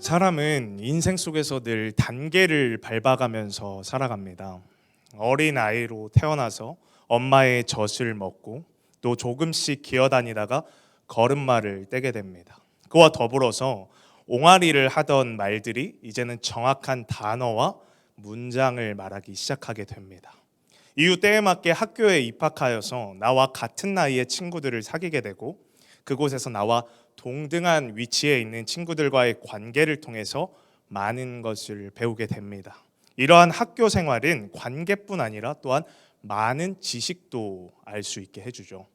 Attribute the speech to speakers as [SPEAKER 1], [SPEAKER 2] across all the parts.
[SPEAKER 1] 사람은 인생 속에서 늘 단계를 밟아가면서 살아갑니다. 어린 아이로 태어나서 엄마의 젖을 먹고 또 조금씩 기어다니다가 걸음마를 떼게 됩니다. 그와 더불어서 옹알이를 하던 말들이 이제는 정확한 단어와 문장을 말하기 시작하게 됩니다. 이후 때에 맞게 학교에 입학하여서 나와 같은 나이의 친구들을 사귀게 되고 그곳에서 나와 동등한 위치에 있는 친구들과의 관계를 통해서 많은 것을 배우게 됩니다. 이러한 학교 생활은 관계뿐 아니라 또한 많은 지식도 알 수 있게 해주죠.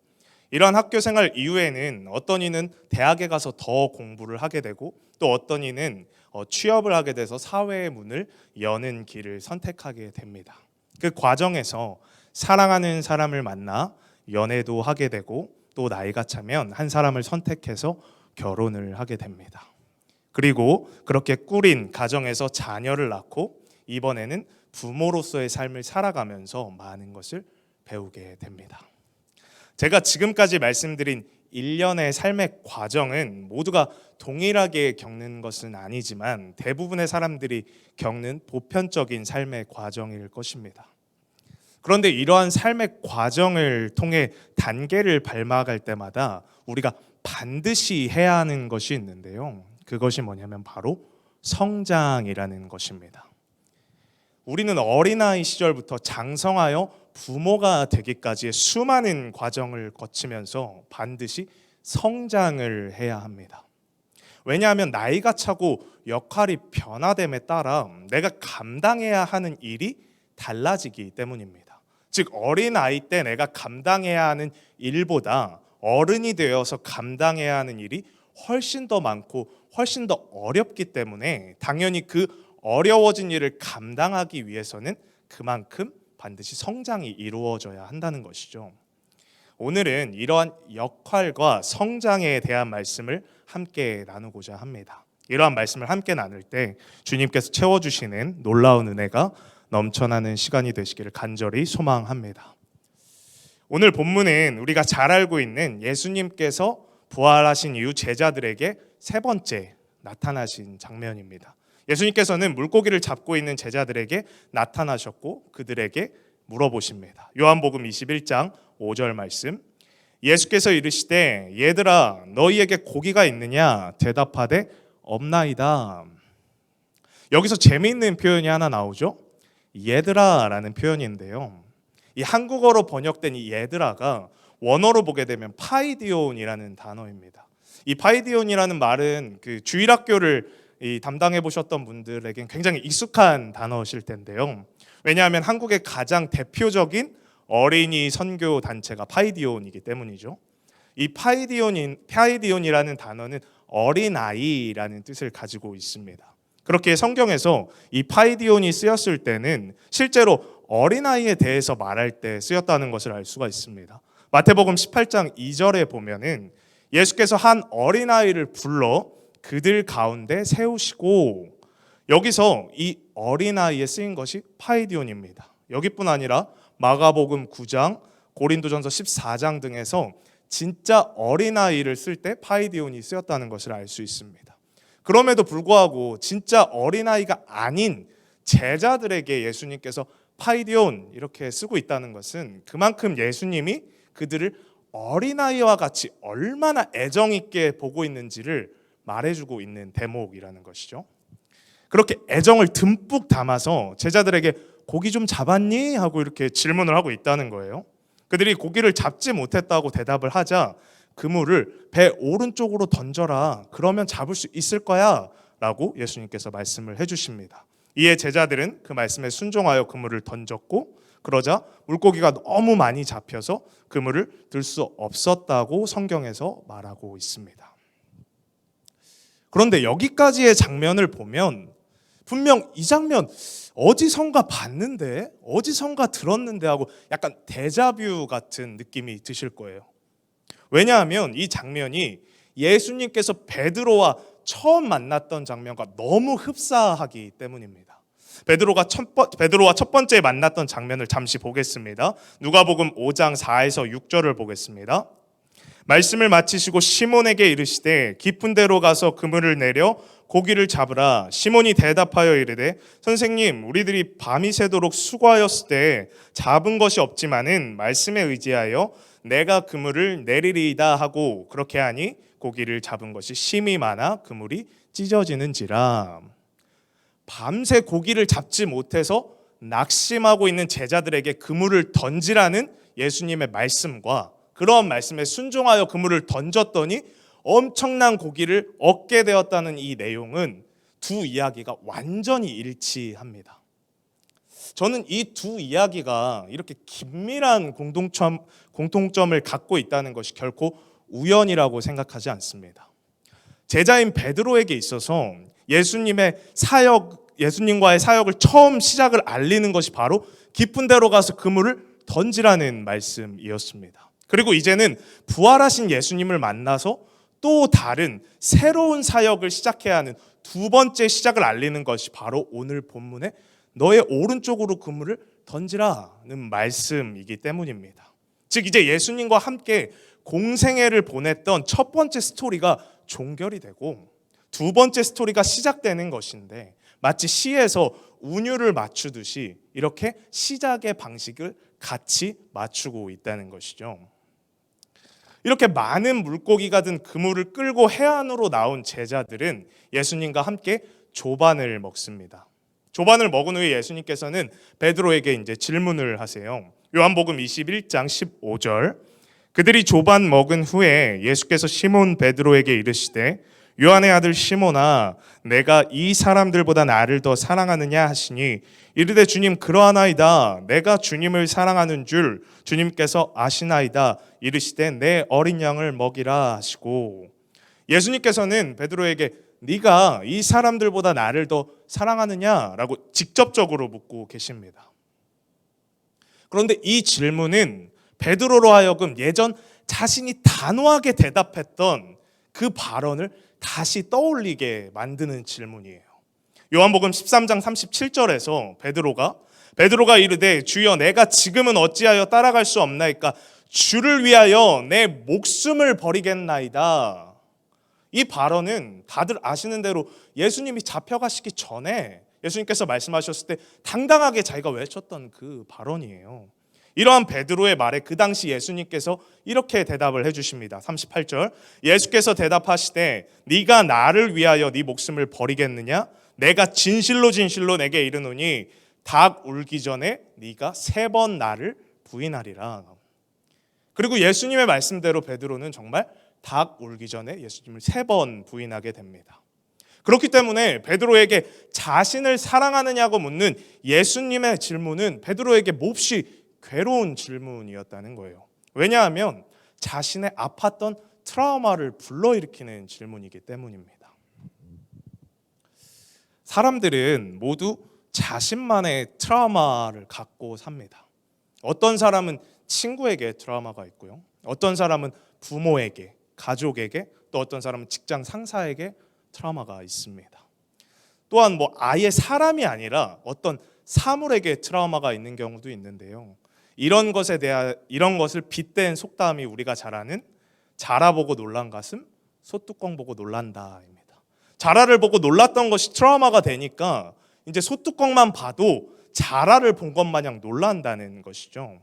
[SPEAKER 1] 이러한 학교 생활 이후에는 어떤 이는 대학에 가서 더 공부를 하게 되고 또 어떤 이는 취업을 하게 돼서 사회의 문을 여는 길을 선택하게 됩니다. 그 과정에서 사랑하는 사람을 만나 연애도 하게 되고 또 나이가 차면 한 사람을 선택해서 결혼을 하게 됩니다. 그리고 그렇게 꾸린 가정에서 자녀를 낳고 이번에는 부모로서의 삶을 살아가면서 많은 것을 배우게 됩니다. 제가 지금까지 말씀드린 일련의 삶의 과정은 모두가 동일하게 겪는 것은 아니지만 대부분의 사람들이 겪는 보편적인 삶의 과정일 것입니다. 그런데 이러한 삶의 과정을 통해 단계를 밟아갈 때마다 우리가 반드시 해야 하는 것이 있는데요. 그것이 뭐냐면 바로 성장이라는 것입니다. 우리는 어린아이 시절부터 장성하여 부모가 되기까지의 수많은 과정을 거치면서 반드시 성장을 해야 합니다. 왜냐하면 나이가 차고 역할이 변화됨에 따라 내가 감당해야 하는 일이 달라지기 때문입니다. 즉 어린아이 때 내가 감당해야 하는 일보다 어른이 되어서 감당해야 하는 일이 훨씬 더 많고 훨씬 더 어렵기 때문에 당연히 그 어려워진 일을 감당하기 위해서는 그만큼 반드시 성장이 이루어져야 한다는 것이죠. 오늘은 이러한 역할과 성장에 대한 말씀을 함께 나누고자 합니다. 이러한 말씀을 함께 나눌 때 주님께서 채워주시는 놀라운 은혜가 넘쳐나는 시간이 되시기를 간절히 소망합니다. 오늘 본문은 우리가 잘 알고 있는 예수님께서 부활하신 이후 제자들에게 세 번째 나타나신 장면입니다. 예수님께서는 물고기를 잡고 있는 제자들에게 나타나셨고 그들에게 물어보십니다. 요한복음 21장 5절 말씀. 예수께서 이르시되 얘들아 너희에게 고기가 있느냐 대답하되 없나이다. 여기서 재미있는 표현이 하나 나오죠. 얘들아라는 표현인데요. 이 한국어로 번역된 이 얘들아가 원어로 보게 되면 파이디온이라는 단어입니다. 이 파이디온이라는 말은 그 주일학교를 담당해 보셨던 분들에겐 굉장히 익숙한 단어실 텐데요. 왜냐하면 한국의 가장 대표적인 어린이 선교 단체가 파이디온이기 때문이죠. 이 파이디온이라는 단어는 어린아이라는 뜻을 가지고 있습니다. 그렇게 성경에서 이 파이디온이 쓰였을 때는 실제로 어린아이에 대해서 말할 때 쓰였다는 것을 알 수가 있습니다. 마태복음 18장 2절에 보면은 예수께서 한 어린아이를 불러 그들 가운데 세우시고, 여기서 이 어린아이에 쓰인 것이 파이디온입니다. 여기뿐 아니라 마가복음 9장, 고린도전서 14장 등에서 진짜 어린아이를 쓸 때 파이디온이 쓰였다는 것을 알 수 있습니다. 그럼에도 불구하고 진짜 어린아이가 아닌 제자들에게 예수님께서 파이디온 이렇게 쓰고 있다는 것은 그만큼 예수님이 그들을 어린아이와 같이 얼마나 애정 있게 보고 있는지를 말해주고 있는 대목이라는 것이죠. 그렇게 애정을 듬뿍 담아서 제자들에게 고기 좀 잡았니? 하고 이렇게 질문을 하고 있다는 거예요. 그들이 고기를 잡지 못했다고 대답을 하자 그물을 배 오른쪽으로 던져라. 그러면 잡을 수 있을 거야. 라고 예수님께서 말씀을 해주십니다. 이에 제자들은 그 말씀에 순종하여 그물을 던졌고 그러자 물고기가 너무 많이 잡혀서 그물을 들 수 없었다고 성경에서 말하고 있습니다. 그런데 여기까지의 장면을 보면 분명 이 장면 어디선가 봤는데 어디선가 들었는데 하고 약간 데자뷰 같은 느낌이 드실 거예요. 왜냐하면 이 장면이 예수님께서 베드로와 처음 만났던 장면과 너무 흡사하기 때문입니다. 베드로와 첫 번째 만났던 장면을 잠시 보겠습니다. 누가복음 5장 4에서 6절을 보겠습니다. 말씀을 마치시고 시몬에게 이르시되 깊은 데로 가서 그물을 내려 고기를 잡으라. 시몬이 대답하여 이르되 선생님, 우리들이 밤이 새도록 수고하였을 때 잡은 것이 없지만은 말씀에 의지하여 내가 그물을 내리리이다 하고 그렇게 하니 고기를 잡은 것이 심히 많아 그물이 찢어지는지라. 밤새 고기를 잡지 못해서 낙심하고 있는 제자들에게 그물을 던지라는 예수님의 말씀과 그런 말씀에 순종하여 그물을 던졌더니 엄청난 고기를 얻게 되었다는 이 내용은 두 이야기가 완전히 일치합니다. 저는 이 두 이야기가 이렇게 긴밀한 공통점을 갖고 있다는 것이 결코 우연이라고 생각하지 않습니다. 제자인 베드로에게 있어서 예수님과의 사역을 처음 시작을 알리는 것이 바로 깊은 데로 가서 그물을 던지라는 말씀이었습니다. 그리고 이제는 부활하신 예수님을 만나서 또 다른 새로운 사역을 시작해야 하는 두 번째 시작을 알리는 것이 바로 오늘 본문의 너의 오른쪽으로 그물을 던지라는 말씀이기 때문입니다. 즉 이제 예수님과 함께 공생애를 보냈던 첫 번째 스토리가 종결이 되고 두 번째 스토리가 시작되는 것인데 마치 시에서 운율을 맞추듯이 이렇게 시작의 방식을 같이 맞추고 있다는 것이죠. 이렇게 많은 물고기가 든 그물을 끌고 해안으로 나온 제자들은 예수님과 함께 조반을 먹습니다. 조반을 먹은 후에 예수님께서는 베드로에게 이제 질문을 하세요. 요한복음 21장 15절. 그들이 조반 먹은 후에 예수께서 시몬 베드로에게 이르시되 요한의 아들 시몬아, 내가 이 사람들보다 나를 더 사랑하느냐 하시니 이르되 주님, 그러하나이다. 내가 주님을 사랑하는 줄 주님께서 아시나이다. 이르시되 내 어린 양을 먹이라 하시고, 예수님께서는 베드로에게 네가 이 사람들보다 나를 더 사랑하느냐라고 직접적으로 묻고 계십니다. 그런데 이 질문은 베드로로 하여금 예전 자신이 단호하게 대답했던 그 발언을 다시 떠올리게 만드는 질문이에요. 요한복음 13장 37절에서 베드로가 이르되 주여, 내가 지금은 어찌하여 따라갈 수 없나이까? 주를 위하여 내 목숨을 버리겠나이다. 이 발언은 다들 아시는 대로 예수님이 잡혀가시기 전에 예수님께서 말씀하셨을 때 당당하게 자기가 외쳤던 그 발언이에요. 이러한 베드로의 말에 그 당시 예수님께서 이렇게 대답을 해주십니다. 38절. 예수께서 대답하시되 네가 나를 위하여 네 목숨을 버리겠느냐? 내가 진실로 진실로 내게 이르노니 닭 울기 전에 네가 3번 나를 부인하리라. 그리고 예수님의 말씀대로 베드로는 정말 닭 울기 전에 예수님을 3번 부인하게 됩니다. 그렇기 때문에 베드로에게 자신을 사랑하느냐고 묻는 예수님의 질문은 베드로에게 몹시 괴로운 질문이었다는 거예요. 왜냐하면 자신의 아팠던 트라우마를 불러일으키는 질문이기 때문입니다. 사람들은 모두 자신만의 트라우마를 갖고 삽니다. 어떤 사람은 친구에게 트라우마가 있고요. 어떤 사람은 부모에게, 가족에게, 또 어떤 사람은 직장 상사에게 트라우마가 있습니다. 또한 아예 사람이 아니라 어떤 사물에게 트라우마가 있는 경우도 있는데요. 이런 것을 빗댄 속담이 우리가 잘 아는 자라보고 놀란 가슴, 소뚜껑 보고 놀란다입니다. 자라를 보고 놀랐던 것이 트라우마가 되니까 이제 소뚜껑만 봐도 자라를 본 것 마냥 놀란다는 것이죠.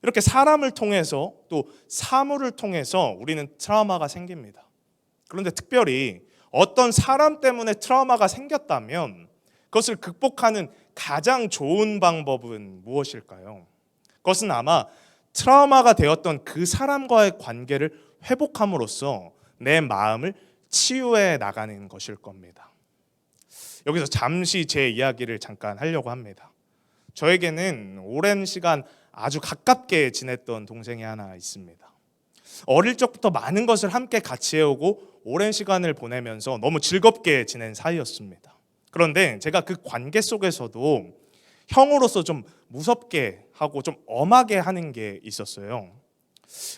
[SPEAKER 1] 이렇게 사람을 통해서 또 사물을 통해서 우리는 트라우마가 생깁니다. 그런데 특별히 어떤 사람 때문에 트라우마가 생겼다면 그것을 극복하는 가장 좋은 방법은 무엇일까요? 그것은 아마 트라우마가 되었던 그 사람과의 관계를 회복함으로써 내 마음을 치유해 나가는 것일 겁니다. 여기서 잠시 제 이야기를 잠깐 하려고 합니다. 저에게는 오랜 시간 아주 가깝게 지냈던 동생이 하나 있습니다. 어릴 적부터 많은 것을 함께 같이 해오고 오랜 시간을 보내면서 너무 즐겁게 지낸 사이였습니다. 그런데 제가 그 관계 속에서도 형으로서 좀 무섭게 하고 좀 엄하게 하는 게 있었어요.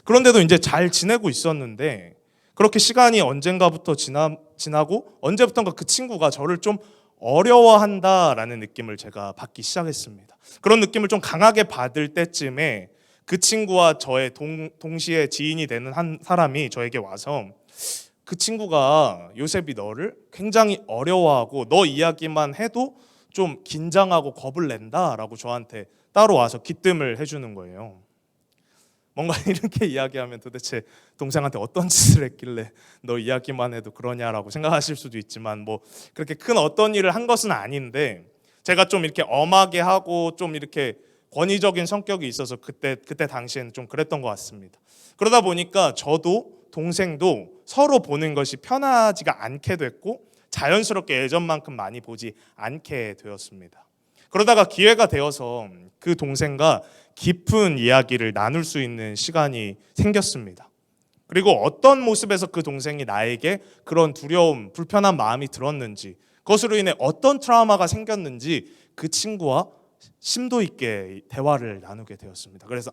[SPEAKER 1] 그런데도 이제 잘 지내고 있었는데 그렇게 시간이 언젠가부터 지나고 언제부턴가 그 친구가 저를 좀 어려워한다라는 느낌을 제가 받기 시작했습니다. 그런 느낌을 좀 강하게 받을 때쯤에 그 친구와 저의 동시에 지인이 되는 한 사람이 저에게 와서 그 친구가 요셉이 너를 굉장히 어려워하고 너 이야기만 해도 좀 긴장하고 겁을 낸다라고 저한테 따로 와서 기뜸을 해주는 거예요. 뭔가 이렇게 이야기하면 도대체 동생한테 어떤 짓을 했길래 너 이야기만 해도 그러냐라고 생각하실 수도 있지만 뭐 그렇게 큰 어떤 일을 한 것은 아닌데 제가 좀 이렇게 엄하게 하고 좀 이렇게 권위적인 성격이 있어서 그때 당시에는 좀 그랬던 것 같습니다. 그러다 보니까 저도 동생도 서로 보는 것이 편하지가 않게 됐고 자연스럽게 예전만큼 많이 보지 않게 되었습니다. 그러다가 기회가 되어서 그 동생과 깊은 이야기를 나눌 수 있는 시간이 생겼습니다. 그리고 어떤 모습에서 그 동생이 나에게 그런 두려움, 불편한 마음이 들었는지, 그것으로 인해 어떤 트라우마가 생겼는지 그 친구와 심도 있게 대화를 나누게 되었습니다. 그래서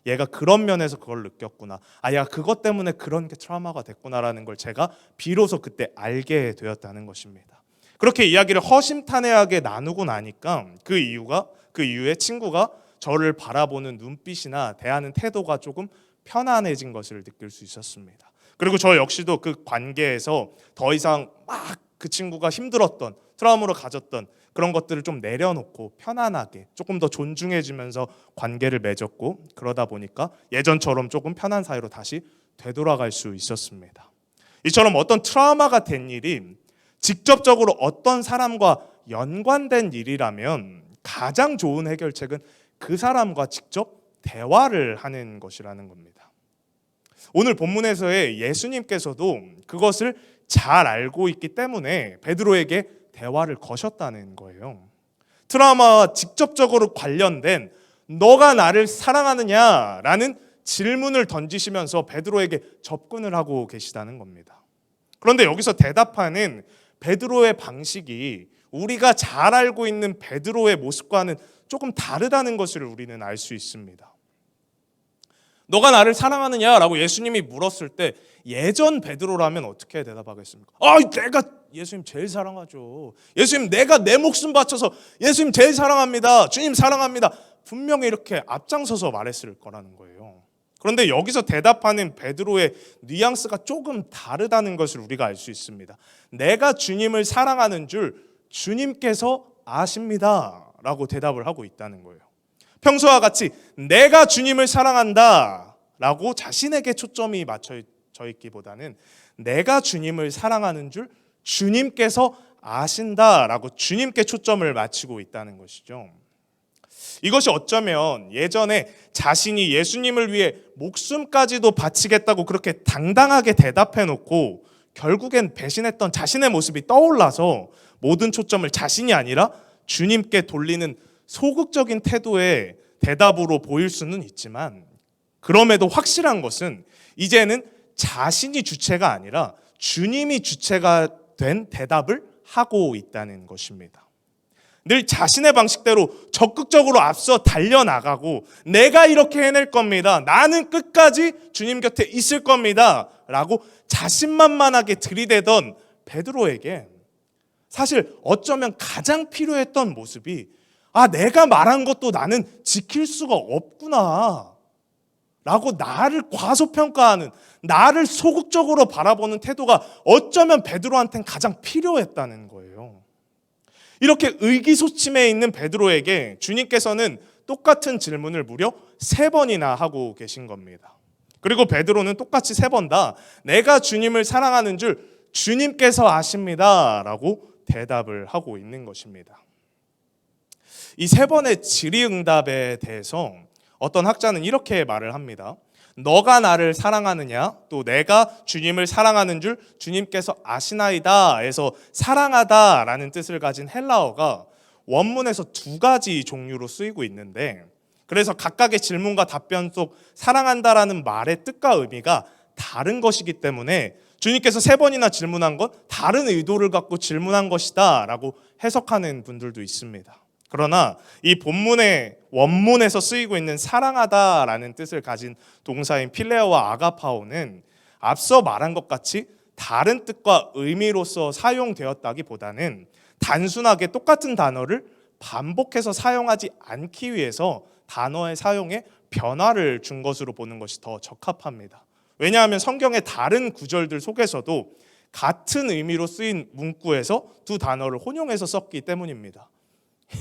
[SPEAKER 1] 얘가 그런 면에서 그걸 느꼈구나. 얘가 그것 때문에 그런 게 트라우마가 됐구나라는 걸 제가 비로소 그때 알게 되었다는 것입니다. 그렇게 이야기를 허심탄회하게 나누고 나니까 그 이후에 친구가 저를 바라보는 눈빛이나 대하는 태도가 조금 편안해진 것을 느낄 수 있었습니다. 그리고 저 역시도 그 관계에서 더 이상 막 그 친구가 힘들었던 트라우마로 가졌던 그런 것들을 좀 내려놓고 편안하게 조금 더 존중해주면서 관계를 맺었고 그러다 보니까 예전처럼 조금 편한 사이로 다시 되돌아갈 수 있었습니다. 이처럼 어떤 트라우마가 된 일이 직접적으로 어떤 사람과 연관된 일이라면 가장 좋은 해결책은 그 사람과 직접 대화를 하는 것이라는 겁니다. 오늘 본문에서의 예수님께서도 그것을 잘 알고 있기 때문에 베드로에게 대화를 거셨다는 거예요. 트라우마와 직접적으로 관련된 너가 나를 사랑하느냐라는 질문을 던지시면서 베드로에게 접근을 하고 계시다는 겁니다. 그런데 여기서 대답하는 베드로의 방식이 우리가 잘 알고 있는 베드로의 모습과는 조금 다르다는 것을 우리는 알 수 있습니다. 너가 나를 사랑하느냐라고 예수님이 물었을 때 예전 베드로라면 어떻게 대답하겠습니까? 내가 예수님 제일 사랑하죠. 예수님 내가 내 목숨 바쳐서 예수님 제일 사랑합니다. 주님 사랑합니다. 분명히 이렇게 앞장서서 말했을 거라는 거예요. 그런데 여기서 대답하는 베드로의 뉘앙스가 조금 다르다는 것을 우리가 알 수 있습니다. 내가 주님을 사랑하는 줄 주님께서 아십니다 라고 대답을 하고 있다는 거예요. 평소와 같이 내가 주님을 사랑한다 라고 자신에게 초점이 맞춰져 있기보다는 내가 주님을 사랑하는 줄 주님께서 아신다 라고 주님께 초점을 맞추고 있다는 것이죠. 이것이 어쩌면 예전에 자신이 예수님을 위해 목숨까지도 바치겠다고 그렇게 당당하게 대답해놓고 결국엔 배신했던 자신의 모습이 떠올라서 모든 초점을 자신이 아니라 주님께 돌리는 소극적인 태도의 대답으로 보일 수는 있지만 그럼에도 확실한 것은 이제는 자신이 주체가 아니라 주님이 주체가 된 대답을 하고 있다는 것입니다. 늘 자신의 방식대로 적극적으로 앞서 달려나가고 내가 이렇게 해낼 겁니다. 나는 끝까지 주님 곁에 있을 겁니다. 라고 자신만만하게 들이대던 베드로에게 사실 어쩌면 가장 필요했던 모습이 내가 말한 것도 나는 지킬 수가 없구나 라고 나를 과소평가하는 나를 소극적으로 바라보는 태도가 어쩌면 베드로한테는 가장 필요했다는 거예요. 이렇게 의기소침해 있는 베드로에게 주님께서는 똑같은 질문을 무려 3번이나 하고 계신 겁니다. 그리고 베드로는 똑같이 3번 다 내가 주님을 사랑하는 줄 주님께서 아십니다 라고 대답을 하고 있는 것입니다. 이 3번의 질의응답에 대해서 어떤 학자는 이렇게 말을 합니다. 너가 나를 사랑하느냐 또 내가 주님을 사랑하는 줄 주님께서 아시나이다 에서 사랑하다라는 뜻을 가진 헬라어가 원문에서 2가지 종류로 쓰이고 있는데 그래서 각각의 질문과 답변 속 사랑한다라는 말의 뜻과 의미가 다른 것이기 때문에 주님께서 3번이나 질문한 건 다른 의도를 갖고 질문한 것이다 라고 해석하는 분들도 있습니다. 그러나 이 본문의 원문에서 쓰이고 있는 사랑하다라는 뜻을 가진 동사인 필레오와 아가파오는 앞서 말한 것 같이 다른 뜻과 의미로서 사용되었다기보다는 단순하게 똑같은 단어를 반복해서 사용하지 않기 위해서 단어의 사용에 변화를 준 것으로 보는 것이 더 적합합니다. 왜냐하면 성경의 다른 구절들 속에서도 같은 의미로 쓰인 문구에서 두 단어를 혼용해서 썼기 때문입니다.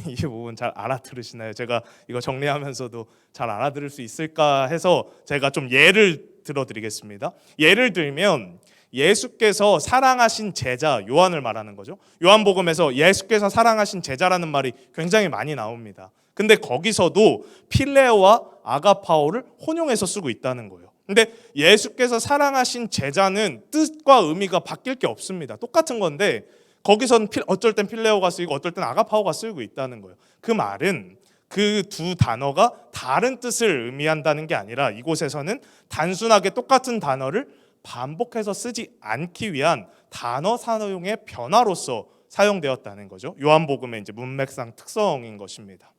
[SPEAKER 1] 이 부분 잘 알아들으시나요? 제가 이거 정리하면서도 잘 알아들을 수 있을까 해서 제가 좀 예를 들어드리겠습니다. 예를 들면 예수께서 사랑하신 제자 요한을 말하는 거죠. 요한복음에서 예수께서 사랑하신 제자라는 말이 굉장히 많이 나옵니다. 근데 거기서도 필레오와 아가파오를 혼용해서 쓰고 있다는 거예요. 근데 예수께서 사랑하신 제자는 뜻과 의미가 바뀔 게 없습니다. 똑같은 건데 거기서는 어쩔 땐 필레오가 쓰이고 어쩔 땐 아가파오가 쓰이고 있다는 거예요. 그 말은 그 두 단어가 다른 뜻을 의미한다는 게 아니라 이곳에서는 단순하게 똑같은 단어를 반복해서 쓰지 않기 위한 단어 사용의 변화로서 사용되었다는 거죠. 요한복음의 이제 문맥상 특성인 것입니다.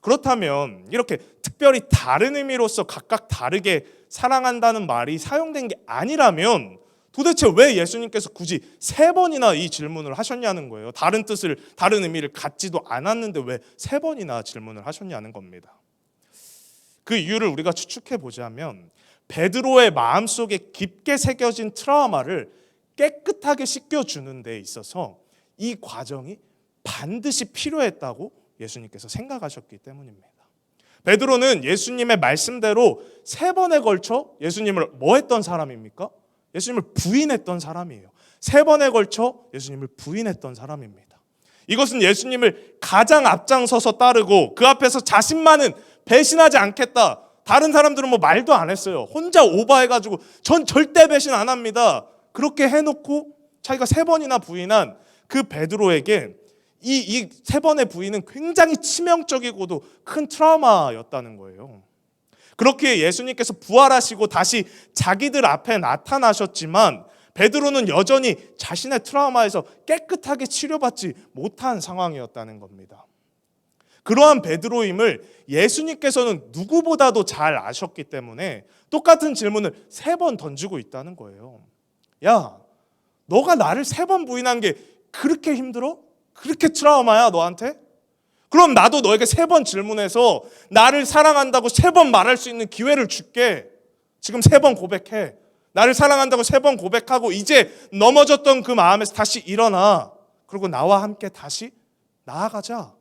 [SPEAKER 1] 그렇다면 이렇게 특별히 다른 의미로서 각각 다르게 사랑한다는 말이 사용된 게 아니라면 도대체 왜 예수님께서 굳이 3번이나 이 질문을 하셨냐는 거예요. 다른 뜻을, 다른 의미를 갖지도 않았는데 왜 3번이나 질문을 하셨냐는 겁니다. 그 이유를 우리가 추측해 보자면 베드로의 마음속에 깊게 새겨진 트라우마를 깨끗하게 씻겨주는 데 있어서 이 과정이 반드시 필요했다고 예수님께서 생각하셨기 때문입니다. 베드로는 예수님의 말씀대로 3번에 걸쳐 예수님을 뭐 했던 사람입니까? 예수님을 부인했던 사람이에요. 3번에 걸쳐 예수님을 부인했던 사람입니다. 이것은 예수님을 가장 앞장서서 따르고 그 앞에서 자신만은 배신하지 않겠다. 다른 사람들은 뭐 말도 안 했어요. 혼자 오버해가지고 전 절대 배신 안 합니다. 그렇게 해놓고 자기가 3번이나 부인한 그 베드로에게 이 3번의 부인은 굉장히 치명적이고도 큰 트라우마였다는 거예요. 그렇게 예수님께서 부활하시고 다시 자기들 앞에 나타나셨지만 베드로는 여전히 자신의 트라우마에서 깨끗하게 치료받지 못한 상황이었다는 겁니다. 그러한 베드로임을 예수님께서는 누구보다도 잘 아셨기 때문에 똑같은 질문을 3번 던지고 있다는 거예요. 야, 너가 나를 3번 부인한 게 그렇게 힘들어? 그렇게 트라우마야 너한테? 그럼 나도 너에게 3번 질문해서 나를 사랑한다고 3번 말할 수 있는 기회를 줄게. 지금 3번 고백해. 나를 사랑한다고 3번 고백하고 이제 넘어졌던 그 마음에서 다시 일어나. 그리고 나와 함께 다시 나아가자.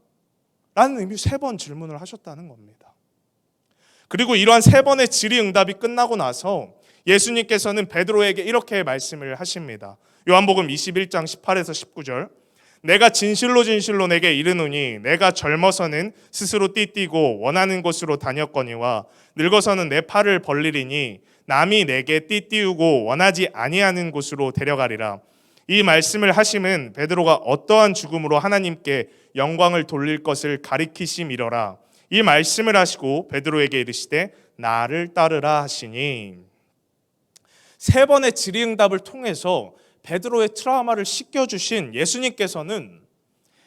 [SPEAKER 1] 라는 의미로 3번 질문을 하셨다는 겁니다. 그리고 이러한 3번의 질의응답이 끝나고 나서 예수님께서는 베드로에게 이렇게 말씀을 하십니다. 요한복음 21장 18에서 19절. 내가 진실로 진실로 내게 이르노니 내가 젊어서는 스스로 띠띠고 원하는 곳으로 다녔거니와 늙어서는 내 팔을 벌리리니 남이 내게 띠띠우고 원하지 아니하는 곳으로 데려가리라. 이 말씀을 하심은 베드로가 어떠한 죽음으로 하나님께 영광을 돌릴 것을 가리키심이러라. 이 말씀을 하시고 베드로에게 이르시되 나를 따르라 하시니 3번의 질의응답을 통해서 베드로의 트라우마를 씻겨주신 예수님께서는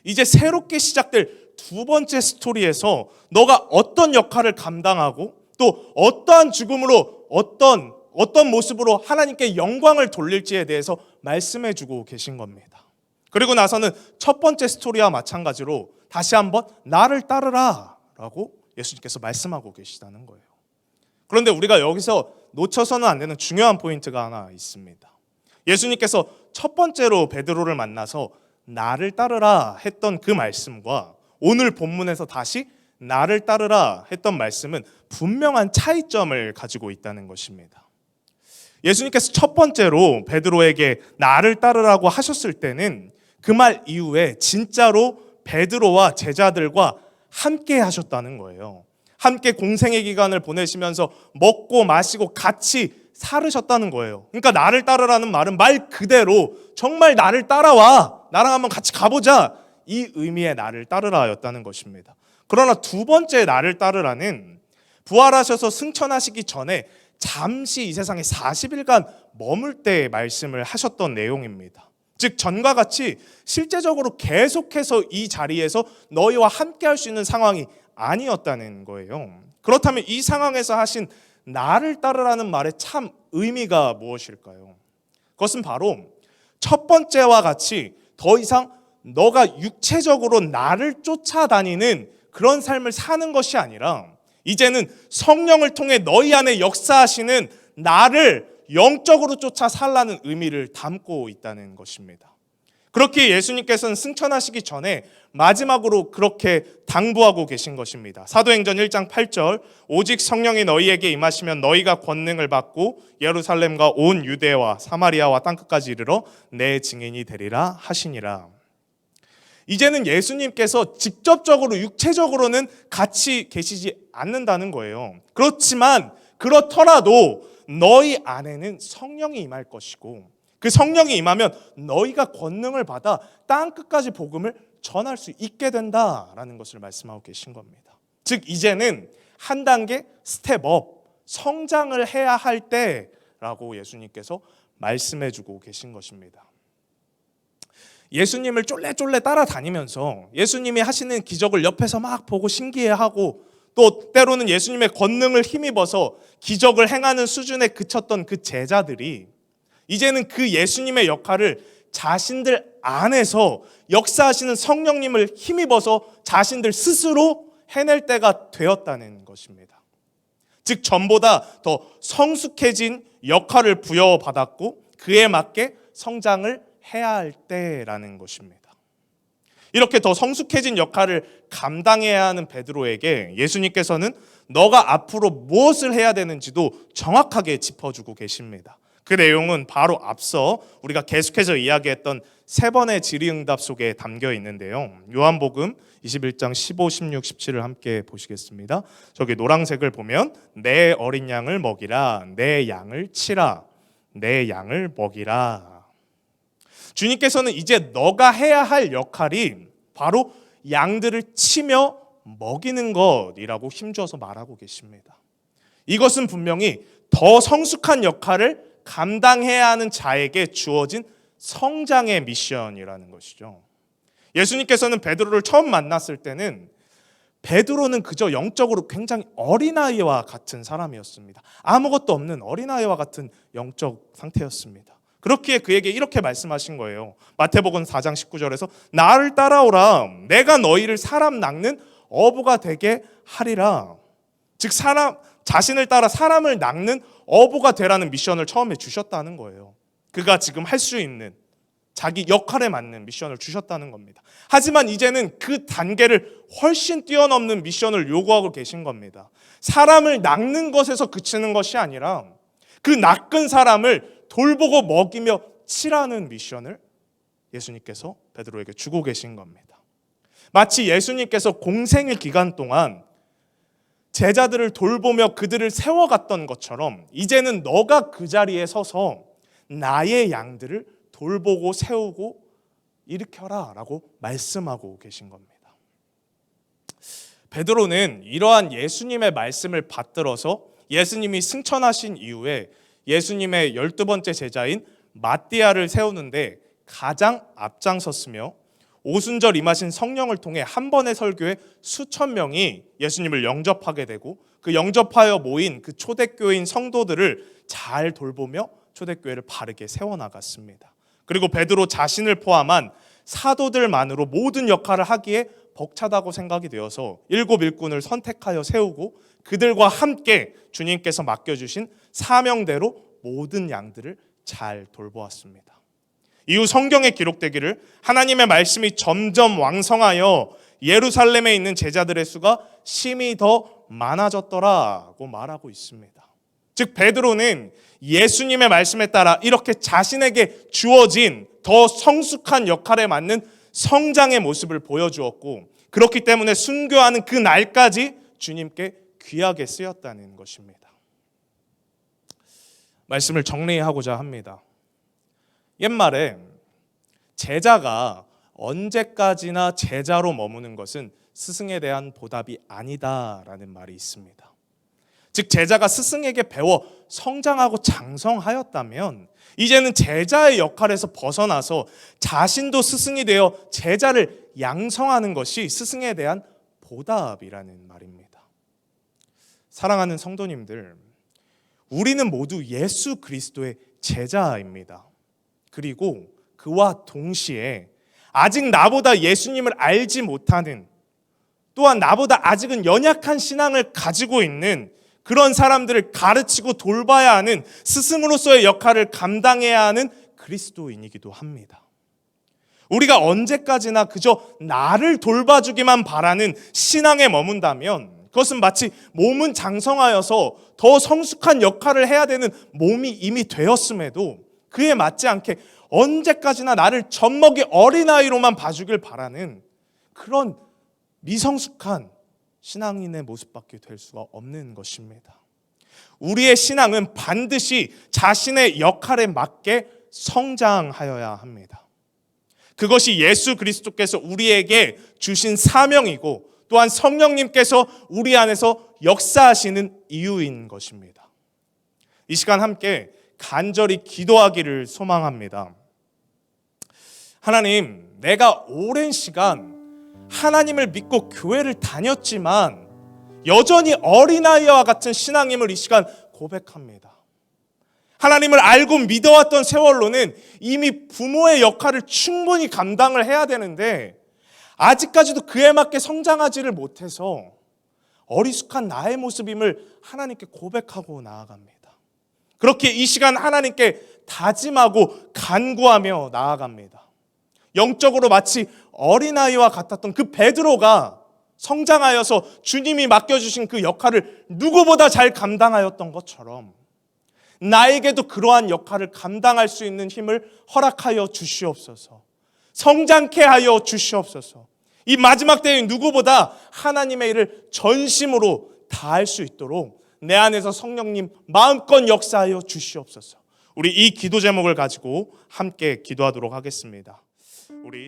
[SPEAKER 1] 이제 새롭게 시작될 2번째 스토리에서 너가 어떤 역할을 감당하고 또 어떠한 죽음으로 어떤 모습으로 하나님께 영광을 돌릴지에 대해서 말씀해주고 계신 겁니다. 그리고 나서는 첫 번째 스토리와 마찬가지로 다시 한번 나를 따르라 라고 예수님께서 말씀하고 계시다는 거예요. 그런데 우리가 여기서 놓쳐서는 안 되는 중요한 포인트가 하나 있습니다. 예수님께서 첫 번째로 베드로를 만나서 나를 따르라 했던 그 말씀과 오늘 본문에서 다시 나를 따르라 했던 말씀은 분명한 차이점을 가지고 있다는 것입니다. 예수님께서 첫 번째로 베드로에게 나를 따르라고 하셨을 때는 그 말 이후에 진짜로 베드로와 제자들과 함께 하셨다는 거예요. 함께 공생의 기간을 보내시면서 먹고 마시고 같이 살으셨다는 거예요. 그러니까 나를 따르라는 말은 말 그대로 정말 나를 따라와, 나랑 한번 같이 가보자, 이 의미의 나를 따르라였다는 것입니다. 그러나 2번째 나를 따르라는 부활하셔서 승천하시기 전에 잠시 이 세상에 40일간 머물 때 말씀을 하셨던 내용입니다. 즉 전과 같이 실제적으로 계속해서 이 자리에서 너희와 함께 할 수 있는 상황이 아니었다는 거예요. 그렇다면 이 상황에서 하신 나를 따르라는 말의 참 의미가 무엇일까요? 그것은 바로 첫 번째와 같이 더 이상 너가 육체적으로 나를 쫓아다니는 그런 삶을 사는 것이 아니라 이제는 성령을 통해 너희 안에 역사하시는 나를 영적으로 쫓아 살라는 의미를 담고 있다는 것입니다. 그렇게 예수님께서는 승천하시기 전에 마지막으로 그렇게 당부하고 계신 것입니다. 사도행전 1장 8절 오직 성령이 너희에게 임하시면 너희가 권능을 받고 예루살렘과 온 유대와 사마리아와 땅끝까지 이르러 내 증인이 되리라 하시니라. 이제는 예수님께서 직접적으로 육체적으로는 같이 계시지 않는다는 거예요. 그렇지만 그렇더라도 너희 안에는 성령이 임할 것이고 그 성령이 임하면 너희가 권능을 받아 땅끝까지 복음을 전할 수 있게 된다라는 것을 말씀하고 계신 겁니다. 즉 이제는 한 단계 스텝업, 성장을 해야 할 때라고 예수님께서 말씀해주고 계신 것입니다. 예수님을 쫄래쫄래 따라다니면서 예수님이 하시는 기적을 옆에서 막 보고 신기해하고 또 때로는 예수님의 권능을 힘입어서 기적을 행하는 수준에 그쳤던 그 제자들이 이제는 그 예수님의 역할을 자신들 안에서 역사하시는 성령님을 힘입어서 자신들 스스로 해낼 때가 되었다는 것입니다. 즉 전보다 더 성숙해진 역할을 부여받았고 그에 맞게 성장을 해야 할 때라는 것입니다. 이렇게 더 성숙해진 역할을 감당해야 하는 베드로에게 예수님께서는 너가 앞으로 무엇을 해야 되는지도 정확하게 짚어주고 계십니다. 그 내용은 바로 앞서 우리가 계속해서 이야기했던 세 번의 질의응답 속에 담겨 있는데요. 요한복음 21장 15, 16, 17을 함께 보시겠습니다. 저기 노란색을 보면 내 어린 양을 먹이라, 내 양을 치라, 내 양을 먹이라. 주님께서는 이제 너가 해야 할 역할이 바로 양들을 치며 먹이는 것이라고 힘줘서 말하고 계십니다. 이것은 분명히 더 성숙한 역할을 감당해야 하는 자에게 주어진 성장의 미션이라는 것이죠. 예수님께서는 베드로를 처음 만났을 때는 베드로는 그저 영적으로 굉장히 어린아이와 같은 사람이었습니다. 아무것도 없는 어린아이와 같은 영적 상태였습니다. 그렇기에 그에게 이렇게 말씀하신 거예요. 마태복음 4장 19절에서 나를 따라오라. 내가 너희를 사람 낚는 어부가 되게 하리라. 즉 자신을 따라 사람을 낚는 어부가 되라는 미션을 처음에 주셨다는 거예요. 그가 지금 할 수 있는 자기 역할에 맞는 미션을 주셨다는 겁니다. 하지만 이제는 그 단계를 훨씬 뛰어넘는 미션을 요구하고 계신 겁니다. 사람을 낚는 것에서 그치는 것이 아니라 그 낚은 사람을 돌보고 먹이며 치라는 미션을 예수님께서 베드로에게 주고 계신 겁니다. 마치 예수님께서 공생의 기간 동안 제자들을 돌보며 그들을 세워갔던 것처럼 이제는 너가 그 자리에 서서 나의 양들을 돌보고 세우고 일으켜라 라고 말씀하고 계신 겁니다. 베드로는 이러한 예수님의 말씀을 받들어서 예수님이 승천하신 이후에 예수님의 12번째 제자인 마띠아를 세우는데 가장 앞장섰으며 오순절 임하신 성령을 통해 한 번의 설교에 수천 명이 예수님을 영접하게 되고 그 영접하여 모인 그 초대교인 성도들을 잘 돌보며 초대교회를 바르게 세워나갔습니다. 그리고 베드로 자신을 포함한 사도들만으로 모든 역할을 하기에 벅차다고 생각이 되어서 7 일꾼을 선택하여 세우고 그들과 함께 주님께서 맡겨주신 사명대로 모든 양들을 잘 돌보았습니다. 이후 성경에 기록되기를 하나님의 말씀이 점점 왕성하여 예루살렘에 있는 제자들의 수가 심히 더 많아졌더라고 말하고 있습니다. 즉 베드로는 예수님의 말씀에 따라 이렇게 자신에게 주어진 더 성숙한 역할에 맞는 성장의 모습을 보여주었고 그렇기 때문에 순교하는 그 날까지 주님께 귀하게 쓰였다는 것입니다. 말씀을 정리하고자 합니다. 옛말에 제자가 언제까지나 제자로 머무는 것은 스승에 대한 보답이 아니다라는 말이 있습니다. 즉 제자가 스승에게 배워 성장하고 장성하였다면 이제는 제자의 역할에서 벗어나서 자신도 스승이 되어 제자를 양성하는 것이 스승에 대한 보답이라는 말입니다. 사랑하는 성도님들, 우리는 모두 예수 그리스도의 제자입니다. 그리고 그와 동시에 아직 나보다 예수님을 알지 못하는 또한 나보다 아직은 연약한 신앙을 가지고 있는 그런 사람들을 가르치고 돌봐야 하는 스승으로서의 역할을 감당해야 하는 그리스도인이기도 합니다. 우리가 언제까지나 그저 나를 돌봐주기만 바라는 신앙에 머문다면 그것은 마치 몸은 장성하여서 더 성숙한 역할을 해야 되는 몸이 이미 되었음에도 그에 맞지 않게 언제까지나 나를 젖먹이 어린아이로만 봐주길 바라는 그런 미성숙한 신앙인의 모습밖에 될 수가 없는 것입니다. 우리의 신앙은 반드시 자신의 역할에 맞게 성장하여야 합니다. 그것이 예수 그리스도께서 우리에게 주신 사명이고 또한 성령님께서 우리 안에서 역사하시는 이유인 것입니다. 이 시간 함께 간절히 기도하기를 소망합니다. 하나님, 내가 오랜 시간 하나님을 믿고 교회를 다녔지만 여전히 어린아이와 같은 신앙임을 이 시간 고백합니다. 하나님을 알고 믿어왔던 세월로는 이미 부모의 역할을 충분히 감당을 해야 되는데 아직까지도 그에 맞게 성장하지를 못해서 어리숙한 나의 모습임을 하나님께 고백하고 나아갑니다. 그렇게 이 시간 하나님께 다짐하고 간구하며 나아갑니다. 영적으로 마치 어린아이와 같았던 그 베드로가 성장하여서 주님이 맡겨주신 그 역할을 누구보다 잘 감당하였던 것처럼 나에게도 그러한 역할을 감당할 수 있는 힘을 허락하여 주시옵소서. 성장케 하여 주시옵소서. 이 마지막 때에 누구보다 하나님의 일을 전심으로 다할 수 있도록 내 안에서 성령님 마음껏 역사하여 주시옵소서. 우리 이 기도 제목을 가지고 함께 기도하도록 하겠습니다. 우리